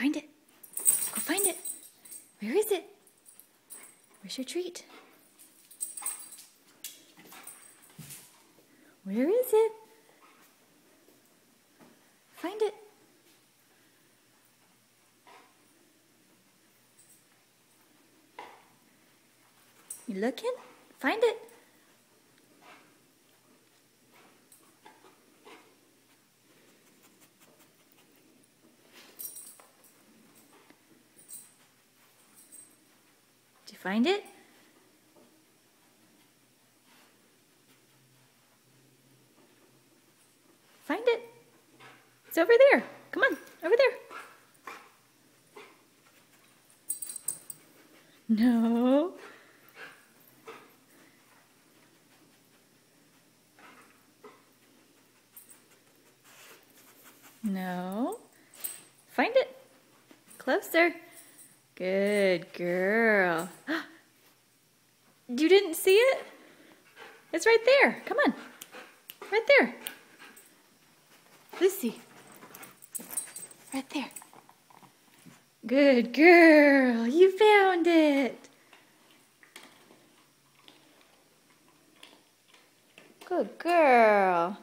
Find it. Go find it. Where is it? Where's your treat? Where is it? Find it. You looking? Find it. Did you find it? Find it. It's over there. Come on, over there. No. No. Find it. Closer. Good girl. You didn't see it? It's right there. Come on. Right there. Lucy. Right there. Good girl. You found it. Good girl.